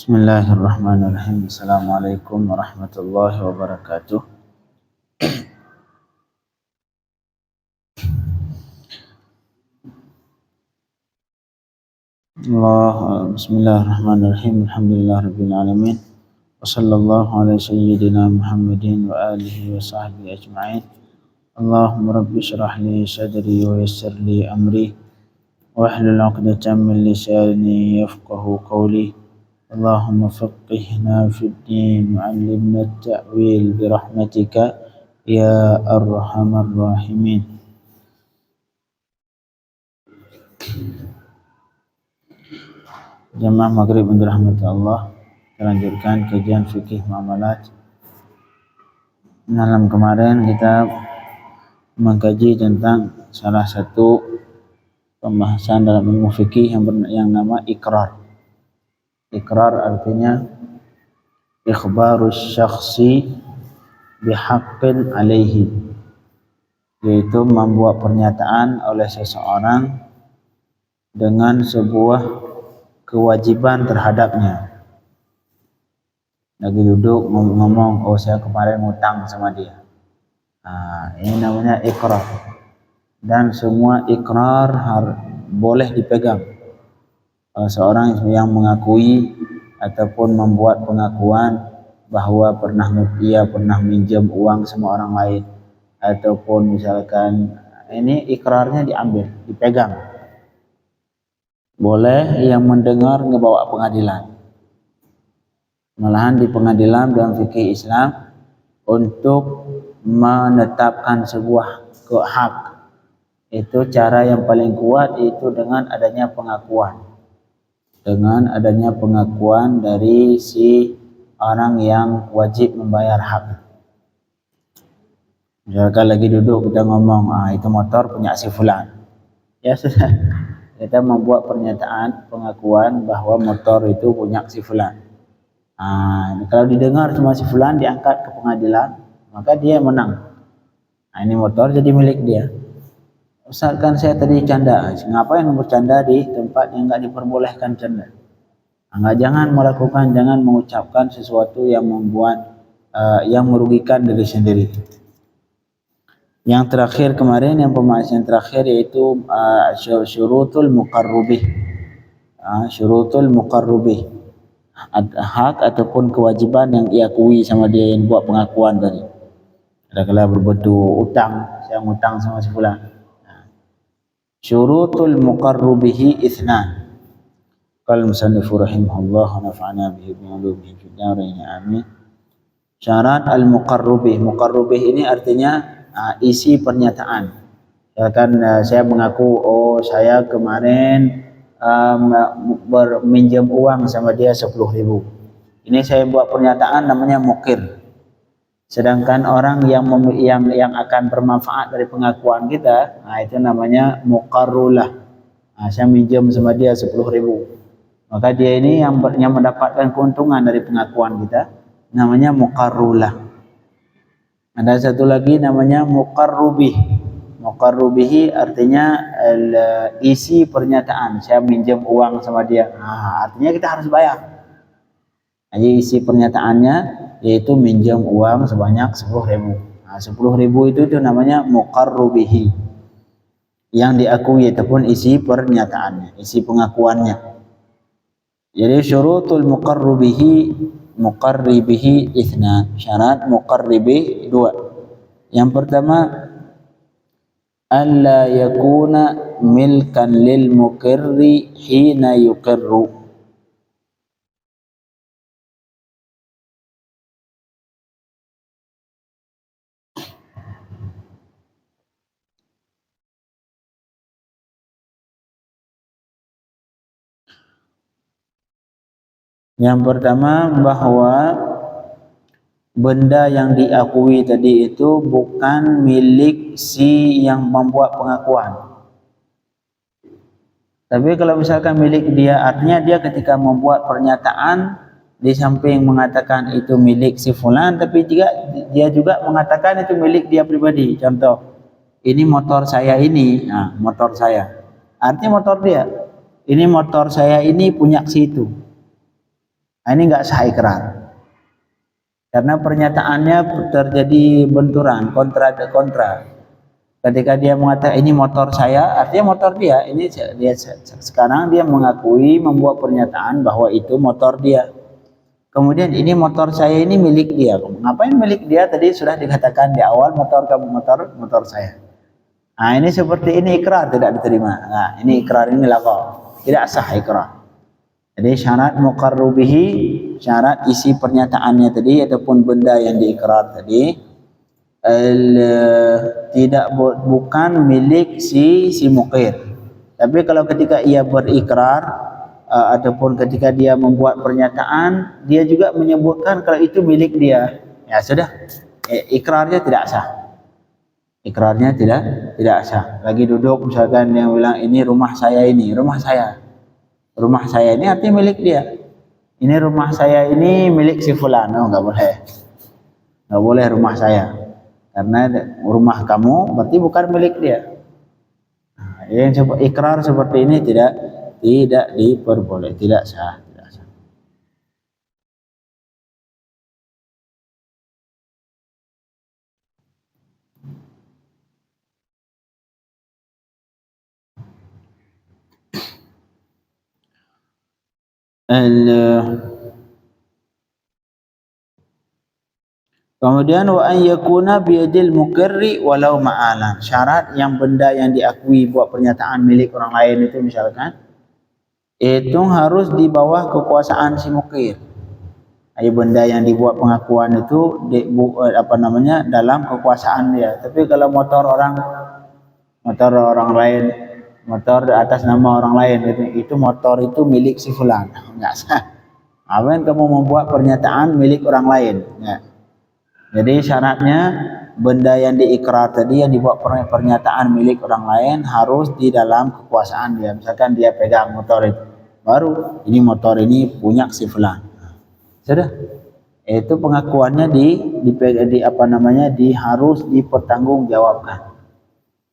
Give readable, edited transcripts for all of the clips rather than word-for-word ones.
Bismillahirrahmanirrahim. Assalamualaikum warahmatullahi wabarakatuh. Bismillahirrahmanirrahim. Alhamdulillahirabbil alamin. Wa sallallahu ala sayyidina Muhammadin wa alihi wa sahbihi ajma'in. Allahumma rabbi shrah li sadri wa yassir li amri wahlul 'uqdatam min lisani yafqahu qawli. Allahumma faqihna fid din wa 'allimna at-ta'wil bi rahmatika ya arhamar rahimin. Jamaah maghrib yang dirahmati Allah, kita lanjutkan kajian fikih muamalat. Malam kemarin kita mengkaji tentang salah satu pembahasan dalam ilmu fikih yang nama ikrar. Ikrar artinya ikhbarus syakhsi bihaqqin alaihi, yaitu membuat pernyataan oleh seseorang dengan sebuah kewajiban terhadapnya. Lagi duduk ngomong, oh saya kemarin ngutang sama dia. Ini namanya ikrar. Dan semua ikrar boleh dipegang. Seorang yang mengakui ataupun membuat pengakuan bahwa ia pernah minjam uang sama orang lain, ataupun misalkan ini ikrarnya diambil, dipegang. Boleh yang mendengar ngebawa pengadilan. Malahan di pengadilan dalam fikih Islam untuk menetapkan sebuah hak, itu cara yang paling kuat itu dengan adanya pengakuan. Dengan adanya pengakuan dari si orang yang wajib membayar hak. Misalkan lagi duduk kita ngomong, itu motor punya si fulan. Ya sudah, kita membuat pernyataan pengakuan bahwa motor itu punya si fulan. Kalau didengar cuma si fulan, diangkat ke pengadilan, maka dia menang. Ini motor jadi milik dia. Misalkan saya tadi canda, ngapain bercanda di tempat yang nggak diperbolehkan canda? Jangan mengucapkan sesuatu yang membuat yang merugikan diri sendiri. Yang terakhir kemarin, yang pembahasan terakhir yaitu syurutul muqarrubih. Syurutul muqarrubih, hak ataupun kewajiban yang diakui sama dia yang buat pengakuan tadi. Kadang-kadang berbentuk utang, saya ngutang sama si fulan. Syurutul muqarrubihi itsnan. Qala musannifu rahimahullah wa nafa'ana bihi bi ulumihi fid dharain amin. Syarat al-muqarrubih. Muqarrubih ini artinya isi pernyataan. Misalkan saya mengaku, saya kemarin minjam uang sama dia 10.000. Ini saya buat pernyataan namanya muqir. Sedangkan orang yang akan bermanfaat dari pengakuan kita, itu namanya muqarrulah. Saya minjam sama dia 10.000. Maka dia ini yang mendapatkan keuntungan dari pengakuan kita, namanya muqarrulah. Ada satu lagi namanya muqarrubih. Muqarrubihi artinya isi pernyataan. Saya minjam uang sama dia. Artinya kita harus bayar. Jadi isi pernyataannya yaitu minjam uang sebanyak 10.000. 10.000 itu namanya muqarrubihi. Yang diakui ataupun isi pernyataannya, isi pengakuannya. Jadi syurutul muqarribihi itsna. Syarat muqarribih 2. Yang pertama, alla yakuna milkan lil muqirri hina yuqirru. Yang pertama, bahwa benda yang diakui tadi itu bukan milik si yang membuat pengakuan. Tapi kalau misalkan milik dia, artinya dia ketika membuat pernyataan di samping mengatakan itu milik si fulan, tapi dia juga mengatakan itu milik dia pribadi. Contoh, ini motor saya ini, motor saya. Artinya motor dia. Ini motor saya ini punya si itu. Ini enggak sah ikrar. Karena pernyataannya terjadi benturan, kontra. Ketika dia mengatakan ini motor saya, artinya motor dia. Ini dia sekarang dia mengakui, membuat pernyataan bahwa itu motor dia. Kemudian ini motor saya ini milik dia. Ngapain milik dia? Tadi sudah dikatakan di awal motor kamu, motor saya. Nah, ini seperti ini ikrar tidak diterima. Nah, ini ikrar, ini lafaz. Tidak sah ikrar. Jadi syarat muqarrubihi, syarat isi pernyataannya tadi ataupun benda yang diikrar tadi tidak bukan milik si muqir. Tapi kalau ketika ia berikrar ataupun ketika dia membuat pernyataan, dia juga menyebutkan kalau itu milik dia, ya sudah, ikrarnya tidak sah. Ikrarnya tidak sah. Lagi duduk misalkan yang bilang ini rumah saya ini, rumah saya ini artinya milik dia. Ini rumah saya ini milik si fulan. Oh, enggak boleh rumah saya. Karena rumah kamu berarti bukan milik dia. Nah, yang ikrar seperti ini tidak diperboleh, tidak sah. Kemudian wa an yakuna biyadil muqirri walau ma'alan. Syarat yang benda yang diakui buat pernyataan milik orang lain itu misalkan itu harus di bawah kekuasaan si muqir. Jadi benda yang dibuat pengakuan itu dalam kekuasaan dia. Tapi kalau motor orang lain, motor atas nama orang lain, itu motor itu milik si fulan, enggak sah. Awen kamu membuat pernyataan milik orang lain, ya. Jadi syaratnya benda yang diikrar tadi yang dibuat pernyataan milik orang lain harus di dalam kekuasaan dia. Misalkan dia pegang motor itu, baru ini motor ini punya si fulan. Sudah, itu pengakuannya harus dipertanggungjawabkan.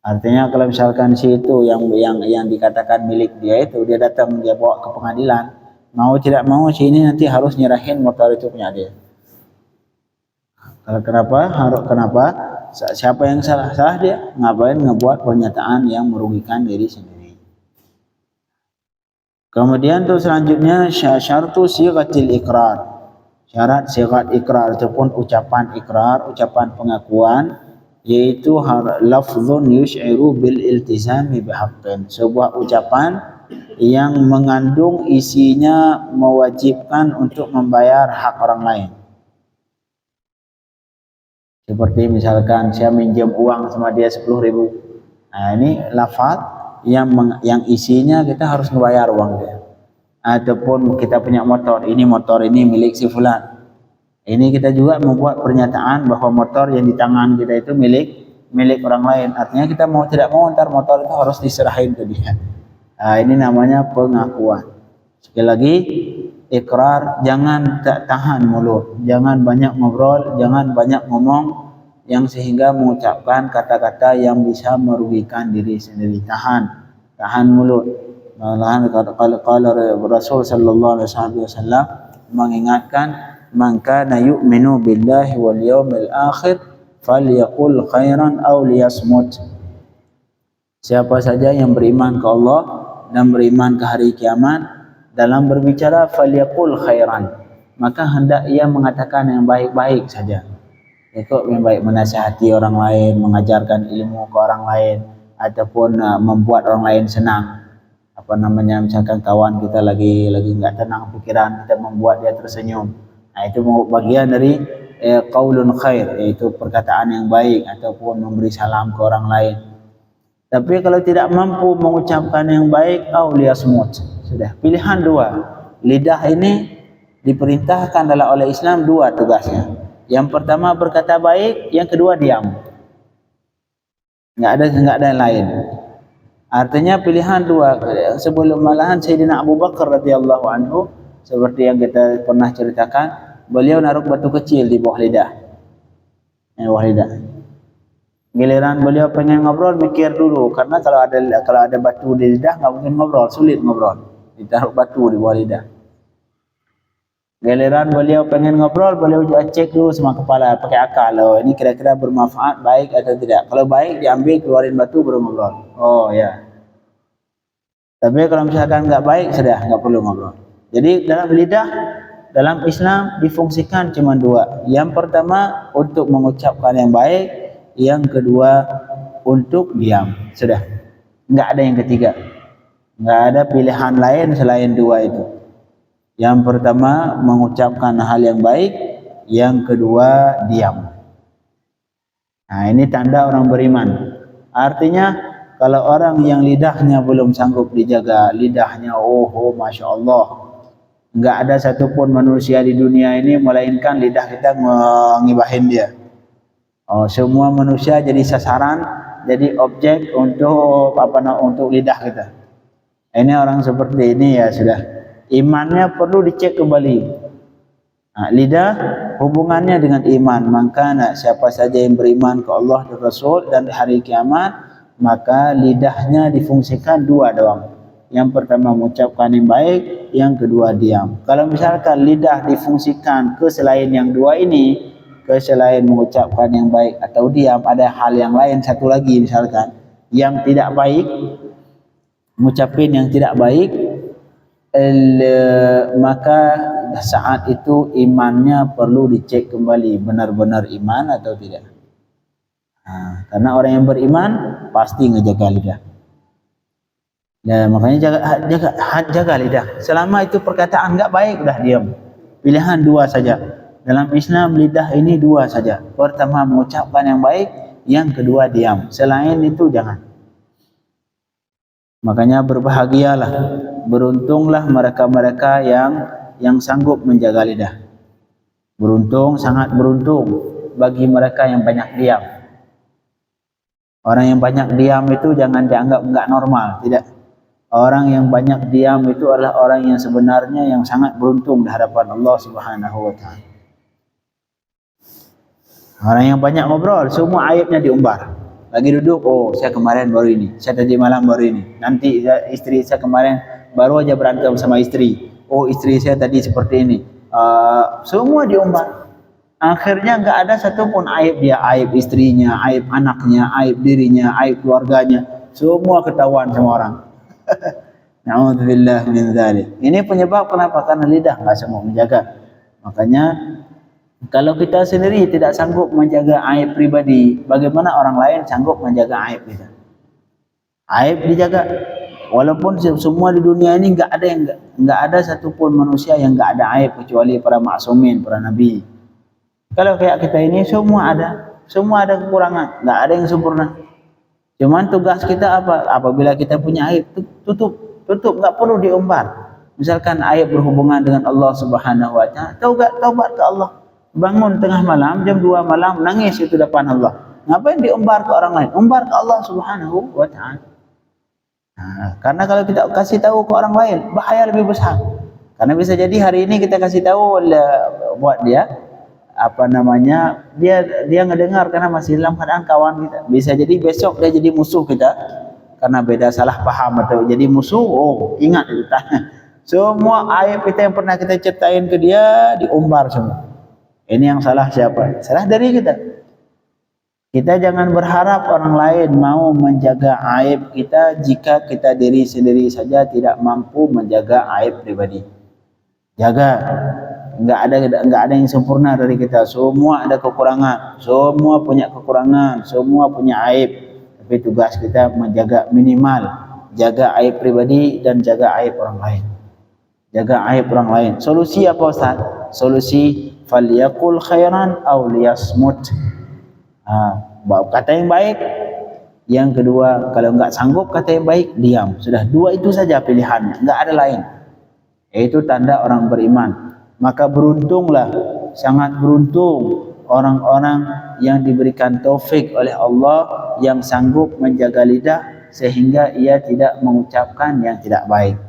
Artinya kalau misalkan si itu yang dikatakan milik dia itu, dia datang dia bawa ke pengadilan, mau tidak mau si ini nanti harus nyerahin motor itu punya dia. Kalau kenapa? Siapa yang salah dia? Ngapain ngebuat pernyataan yang merugikan diri sendiri. Kemudian tuh selanjutnya syartu sighatil ikrar. Syarat sighat ikrar ataupun ucapan ikrar, ucapan pengakuan, yaitu lafzun yush'iru bil iltizami bihaqqin. Sebuah ucapan yang mengandung isinya mewajibkan untuk membayar hak orang lain. Seperti misalkan saya minjem uang sama dia 10.000. Nah, ini lafaz yang isinya kita harus membayar uang dia. Ataupun kita punya motor ini milik si fulan. Ini kita juga membuat pernyataan bahwa motor yang di tangan kita itu milik orang lain. Artinya kita mau tidak mau ntar motor itu harus diserahin ke dia. Nah, ini namanya pengakuan. Sekali lagi, ikrar, jangan tahan mulut, jangan banyak ngobrol, jangan banyak ngomong yang sehingga mengucapkan kata-kata yang bisa merugikan diri sendiri. Tahan mulut. Malahan kalau Rasul sallallahu alaihi wasallam mengingatkan, man kana yu'minu billahi wal yawmil akhir falyaqul khairan aw liyasmut. Siapa saja yang beriman ke Allah dan beriman ke hari kiamat, dalam berbicara falyaqul khairan, maka hendak ia mengatakan yang baik-baik saja. Itu yang baik, menasihati orang lain, mengajarkan ilmu ke orang lain, ataupun membuat orang lain senang. Misalkan kawan kita lagi enggak tenang pikiran, kita membuat dia tersenyum. Nah, itu bagian dari qaulun khair, yaitu perkataan yang baik ataupun memberi salam ke orang lain. Tapi kalau tidak mampu mengucapkan yang baik, liyasmut. Sudah, pilihan dua. Lidah ini diperintahkan oleh Islam dua tugasnya. Yang pertama berkata baik, yang kedua diam. Enggak ada yang lain. Artinya pilihan dua. Sebelum malahan Sayyidina Abu Bakar radhiyallahu anhu, seperti yang kita pernah ceritakan, beliau naruh batu kecil di bawah lidah. Giliran beliau pengen ngobrol, mikir dulu, karena kalau ada batu di lidah nggak mungkin ngobrol, sulit ngobrol. Ditaruh batu di bawah lidah. Giliran beliau pengen ngobrol, beliau cek dulu sama kepala, pakai akal. Oh, ini kira-kira bermanfaat, baik atau tidak. Kalau baik, diambil, keluarin batu, baru ngobrol. Oh ya. Tapi kalau misalkan nggak baik, sudah nggak perlu ngobrol. Jadi dalam lidah, dalam Islam difungsikan cuma dua. Yang pertama untuk mengucapkan yang baik, yang kedua untuk diam. Sudah, nggak ada yang ketiga. Nggak ada pilihan lain selain dua itu. Yang pertama mengucapkan hal yang baik, yang kedua diam. Nah, ini tanda orang beriman. Artinya kalau orang yang lidahnya belum sanggup dijaga, lidahnya Masya Allah, nggak ada satupun manusia di dunia ini melainkan lidah kita mengibahin dia. Semua manusia jadi sasaran, jadi objek untuk untuk lidah kita. Ini orang seperti ini ya sudah. Imannya perlu dicek kembali. Nah, lidah hubungannya dengan iman. Maka siapa saja yang beriman ke Allah dan Rasul dan hari kiamat, maka lidahnya difungsikan dua doang. Yang pertama mengucapkan yang baik, yang kedua diam. Kalau misalkan lidah difungsikan ke selain yang dua ini, ke selain mengucapkan yang baik atau diam, ada hal yang lain satu lagi misalkan yang tidak baik, mengucapin yang tidak baik, maka saat itu imannya perlu dicek kembali, benar-benar iman atau tidak. Nah, karena orang yang beriman pasti ngejaga lidah. Ya, makanya jaga lidah. Selama itu perkataan nggak baik, udah diam. Pilihan dua saja. Dalam Islam lidah ini dua saja. Pertama mengucapkan yang baik, yang kedua diam. Selain itu jangan. Makanya berbahagialah, beruntunglah mereka-mereka yang sanggup menjaga lidah. Beruntung, sangat beruntung bagi mereka yang banyak diam. Orang yang banyak diam itu jangan dianggap enggak normal, tidak. Orang yang banyak diam itu adalah orang yang sebenarnya yang sangat beruntung di hadapan Allah Subhanahu wa taala. Orang yang banyak ngobrol, semua aibnya diumbar. Lagi duduk, saya kemarin baru ini, saya tadi malam baru ini, nanti istri saya kemarin baru aja berantem sama istri, istri saya tadi seperti ini, semua diumbar. Akhirnya nggak ada satupun aib dia, aib istrinya, aib anaknya, aib dirinya, aib keluarganya, semua ketahuan sama orang. Na'udzubillah min dzalik. Ini penyebab kenapa? Karena lidah nggak sanggup menjaga. Makanya kalau kita sendiri tidak sanggup menjaga aib pribadi, bagaimana orang lain sanggup menjaga aib kita? Aib dijaga. Walaupun semua di dunia ini nggak ada satupun manusia yang nggak ada aib kecuali para maksumin, para nabi. Kalau kayak kita ini semua ada kekurangan, nggak ada yang sempurna. Cuman tugas kita apa? Apabila kita punya aib, tutup, nggak perlu diumbar. Misalkan aib berhubungan dengan Allah Subhanahu wa taala, taubat ke Allah. Bangun tengah malam, jam 2 malam, nangis itu depan Allah. Ngapain diumbar ke orang lain? Umbar ke Allah Subhanahu wa ta'ala. Nah, karena kalau kita kasih tahu ke orang lain, bahaya lebih besar. Karena bisa jadi hari ini kita kasih tahu buat dia, dia ngedengar karena masih dalam keadaan kawan kita. Bisa jadi besok dia jadi musuh kita karena beda salah paham atau jadi musuh. Ingat itu. Semua aib kita yang pernah kita ceritain ke dia diumbar semua. Ini yang salah siapa? Salah dari kita. Kita jangan berharap orang lain mau menjaga aib kita jika kita diri sendiri saja tidak mampu menjaga aib pribadi. Jaga. Enggak ada yang sempurna dari kita. Semua ada kekurangan. Semua punya kekurangan. Semua punya aib. Tapi tugas kita menjaga minimal. Jaga aib pribadi dan jaga aib orang lain. Jaga aib orang lain. Solusi apa Ustaz? Solusi falyaqul khairan aw liyasmut. Kata yang baik. Yang kedua, kalau enggak sanggup kata yang baik, diam. Sudah, dua itu saja pilihannya, enggak ada lain. Itu tanda orang beriman. Maka beruntunglah, sangat beruntung orang-orang yang diberikan taufik oleh Allah yang sanggup menjaga lidah sehingga ia tidak mengucapkan yang tidak baik.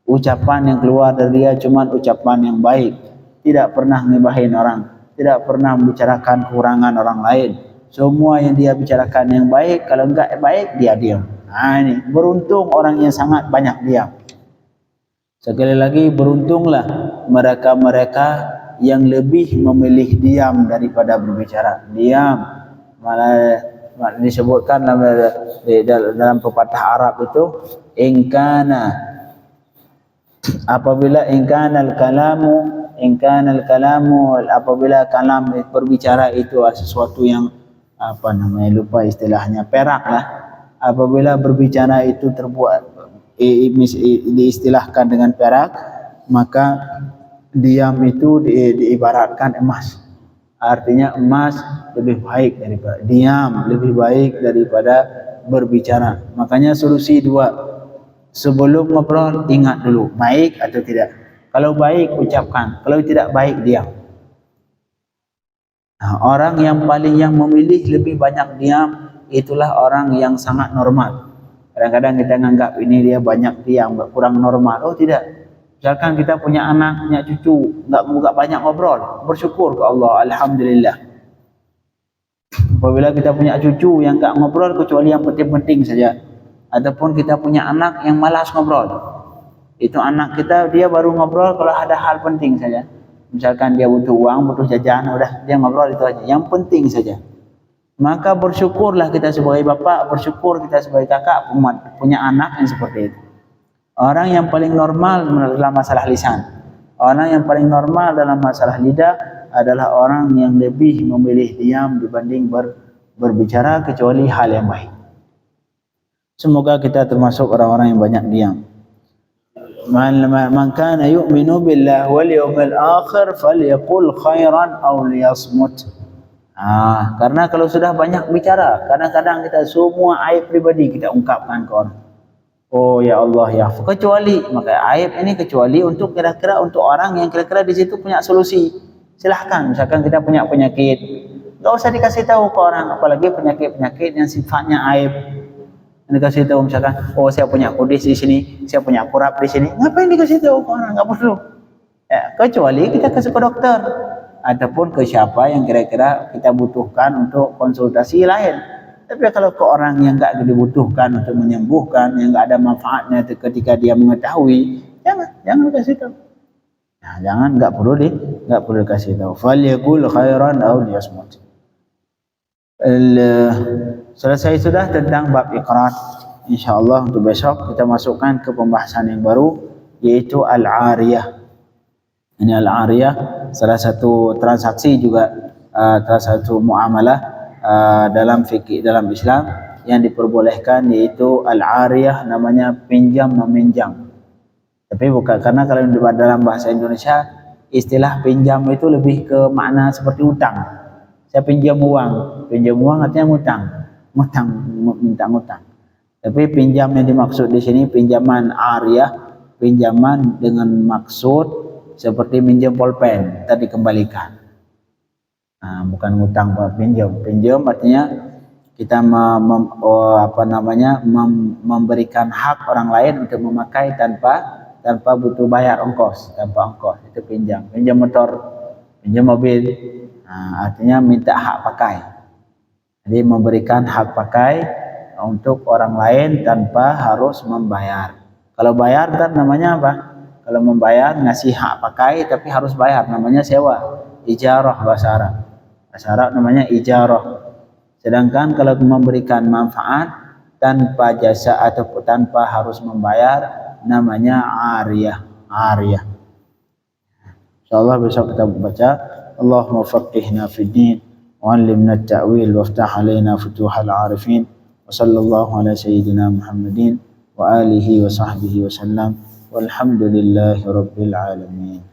Ucapan yang keluar dari dia cuma ucapan yang baik. Tidak pernah ngibahin orang, tidak pernah membicarakan kekurangan orang lain. Semua yang dia bicarakan yang baik, kalau enggak baik dia diam. Nah, ini beruntung orang yang sangat banyak diam. Sekali lagi beruntunglah mereka-mereka yang lebih memilih diam daripada berbicara. Diam, malah disebutkan dalam pepatah Arab itu, apabila apabila kalam berbicara itu sesuatu yang lupa istilahnya, perak lah. Apabila berbicara itu diistilahkan dengan perak, maka diam itu diibaratkan emas. Artinya emas lebih baik daripada diam, lebih baik daripada berbicara. Makanya solusi dua, sebelum ngobrol ingat dulu baik atau tidak. Kalau baik ucapkan, kalau tidak baik diam. Nah, orang yang memilih lebih banyak diam, itulah orang yang sangat normal. Kadang-kadang kita menganggap ini dia banyak diam, kurang normal. Oh tidak. Misalkan kita punya anak, punya cucu, enggak banyak ngobrol, bersyukur ke Allah, alhamdulillah. Apabila kita punya cucu yang enggak ngobrol kecuali yang penting-penting saja, ataupun kita punya anak yang malas ngobrol, itu anak kita dia baru ngobrol kalau ada hal penting saja. Misalkan dia butuh uang, butuh jajan, udah dia ngobrol itu aja, yang penting saja. Maka bersyukurlah kita sebagai bapak, bersyukur kita sebagai kakak punya anak yang seperti itu. Orang yang paling normal dalam masalah lisan, orang yang paling normal dalam masalah lidah adalah orang yang lebih memilih diam dibanding berbicara kecuali hal yang baik. Semoga kita termasuk orang-orang yang banyak diam. Man kana yu'minu billahi wal yawmil akhir falyaqul khairan aw liyasmut. Karena kalau sudah banyak bicara, kadang-kadang kita semua aib pribadi kita ungkapkan ke orang. Oh ya Allah ya, kecuali maka aib ini kecuali untuk kira-kira untuk orang yang kira-kira di situ punya solusi. Silahkan, misalkan kita punya penyakit, enggak usah dikasih tahu ke orang, apalagi penyakit-penyakit yang sifatnya aib. Dikasih tahu misalkan, oh saya punya kudis di sini, saya punya kurap di sini, ngapain dikasih tahu ke orang? Enggak perlu. Kecuali kita kasih ke dokter ataupun ke siapa yang kira-kira kita butuhkan untuk konsultasi lain. Tapi kalau ke orang yang enggak dibutuhkan untuk menyembuhkan, yang enggak ada manfaatnya ketika dia mengetahui, jangan kasih tahu. Nah, enggak perlu dikasih tahu. Falyaqul khairan aw liyasmut. Selesai sudah tentang bab iqrar. Insyaallah untuk besok kita masukkan ke pembahasan yang baru, yaitu al-ariyah. Ini al-ariyah salah satu transaksi juga, salah satu muamalah dalam fikih dalam Islam yang diperbolehkan, yaitu al-ariyah, namanya pinjam meminjam. Tapi bukan, karena kalau dalam bahasa Indonesia istilah pinjam itu lebih ke makna seperti utang. Saya pinjam uang artinya ngutang, minta ngutang. Tapi pinjam yang dimaksud di sini pinjaman ariyah, pinjaman dengan maksud seperti minjam pulpen, tadi dikembalikan. Bukan ngutang, pinjam artinya kita memberikan hak orang lain untuk memakai tanpa butuh bayar ongkos, itu pinjam motor, pinjam mobil. Artinya minta hak pakai. Jadi memberikan hak pakai untuk orang lain tanpa harus membayar. Kalau bayar kan namanya apa? Kalau membayar ngasih hak pakai tapi harus bayar, namanya sewa, ijarah bahasa Arab. Bahasa Arab namanya ijarah. Sedangkan kalau memberikan manfaat tanpa jasa atau tanpa harus membayar, namanya ariyah. Insyaallah besok kita baca. Allahumma faqihna fid din wa 'allimna at-ta'wil waftah 'alaina futuhal 'arifin. Wa sallallahu ala sayyidina Muhammadin wa alihi wa sahbihi wa sallam. Walhamdulillahi rabbil alamin.